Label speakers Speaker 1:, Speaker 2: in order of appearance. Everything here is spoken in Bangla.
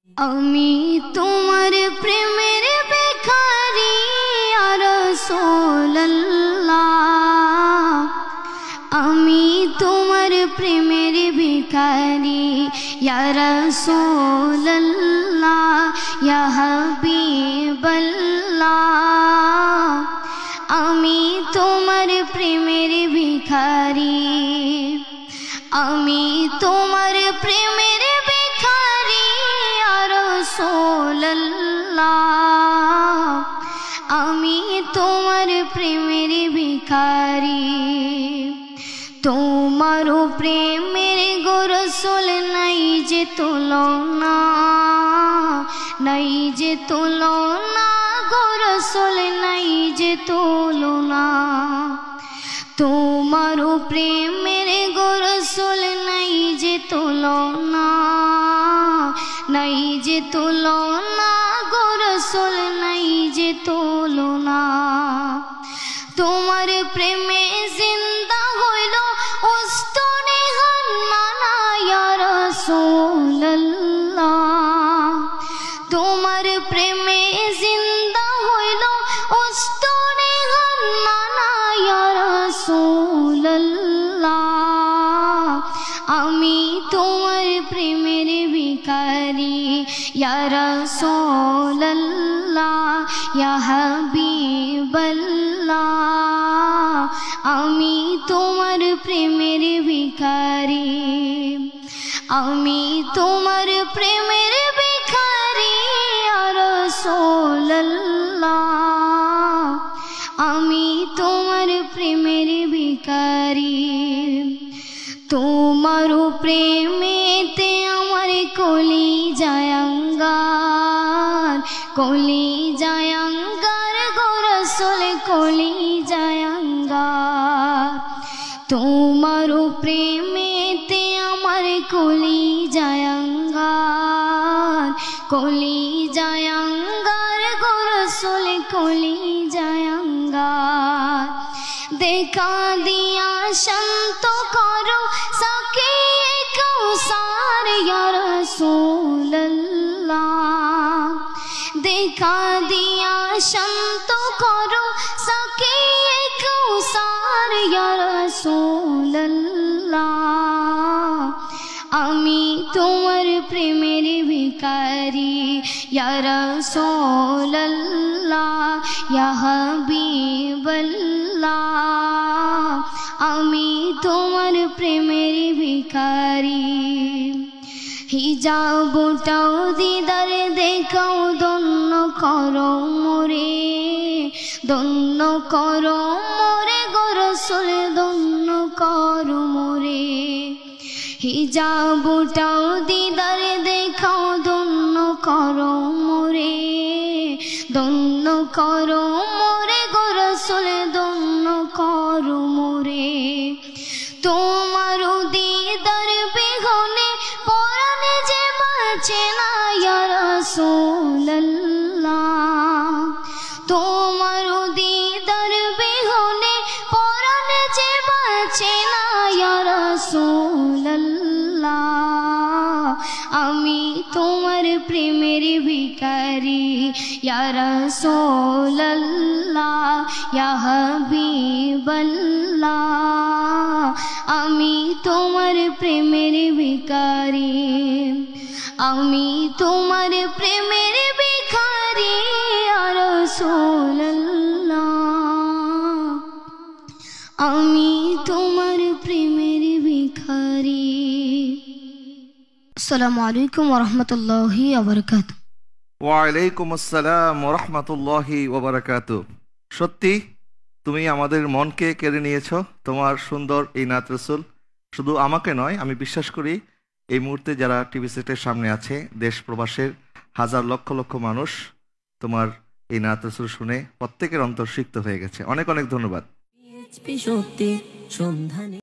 Speaker 1: আমি তোমার প্রেমের ভিখারি ইয়া রাসূলুল্লাহ, আমি তোমার প্রেমের ভিখারি ইয়া রাসূলুল্লাহ, ইয়া হাবিবাল্লাহ, আমি তোমার প্রেমের ভিখারি, আমি তোমার প্রেমের ভিখারি ইয়া রাসূলুল্লাহ, আমি তোমার প্রেমের ভিখারি। তোমার প্রেমের গো রাসূল নাই যে তুলনা, নাই যে তুলনা গো রাসূল নাই যে তুলনা। তোমার প্রেমের গো রাসূল নাই যে তুলনা, নাই যে তুলনা গো রাসূল নাই যে তুলনা। তোমার প্রেমে জিন্দা হইল উস্তনে হান্নানা ইয়া রাসূলুল্লাহ, তোমার প্রেমে জিন্দা হইল উস্তনে হান্নানা ইয়া রাসূলুল্লাহ, আমি তোমার প্রেমের ভিখারি ইয়া রাসূলুল্লাহ, ইয়া হাবিবাল্লাহ, আমি তোমার প্রেমের ভিখারি, আমি তোমার প্রেমের ভিখারি ইয়া রাসূলুল্লাহ, আমি তোমার প্রেমের ভিখারি। তোমার প্রেমেতে আমার কলিজায় আঙ্গার, কলিজায় আঙ্গার গো রাসূল কলিজায় আঙ্গার। তোমার প্রেমেতে আমার কলিজায় আঙ্গার, কলিজায় আঙ্গার গো রাসূল কলিজায় আঙ্গার। দেখা দিয়া শান্ত করো সাকিয়ে কাউসার ইয়া রাসূলুল্লাহ, দেখা দিয়া শান্ত করো সাকিয়ে কাউসার ইয়া রাসূলুল্লাহ, আমি তোমার প্রেমের ভিখারি ইয়া রাসূলুল্লাহ, ইয়া হাবিবাল্লাহ, আমি তোমার প্রেমের ভিখারি। হিজাবটাও দিদার দেখাও ধন্য করো মোরে, ধন্য করো মোরে গো রাসূল ধন্য করো মোরে। হিজাবটাও দিদার দেখাও ধন্য করো মোরে, ধন্য করো মোরে গো রাসূল ধন্য করো মোরে। তোমার দিদার বিহনে পরাণে যে বাঁচে না ইয়া রাসূলুল্লাহ, তোমার দিদার বিহনে পরাণে যে বাঁচে না ইয়া রাসূলুল্লাহ, আমি তোমার প্রেমের ভিখারি ইয়া রাসূলুল্লাহ, ইয়া হাবিবাল্লাহ, আমি তোমার প্রেমের ভিখারি, আমি তোমার প্রেমের ভিখারি ইয়া রাসূলুল্লাহ, আমি তোমার প্রেমের ভিখারি। আসসালামু আলাইকুম ওয়া রাহমাতুল্লাহি ওয়া বারাকাতুহু।
Speaker 2: ওয়া আলাইকুম আসসালাম ওয়া রাহমাতুল্লাহি ওয়া বারাকাতুহু। সত্যি তুমি আমাদের মনকে কেড়ে নিয়েছো তোমার সুন্দর এই নাত রাসূল। শুধু আমাকে নয়, আমি বিশ্বাস করি এই মুহূর্তে যারা টিভি সেটের সামনে আছে দেশ প্রবাসের হাজার লক্ষ লক্ষ মানুষ তোমার এই নাত রাসূল শুনে প্রত্যেকের অন্তর সিক্ত হয়ে গেছে। অনেক অনেক ধন্যবাদ।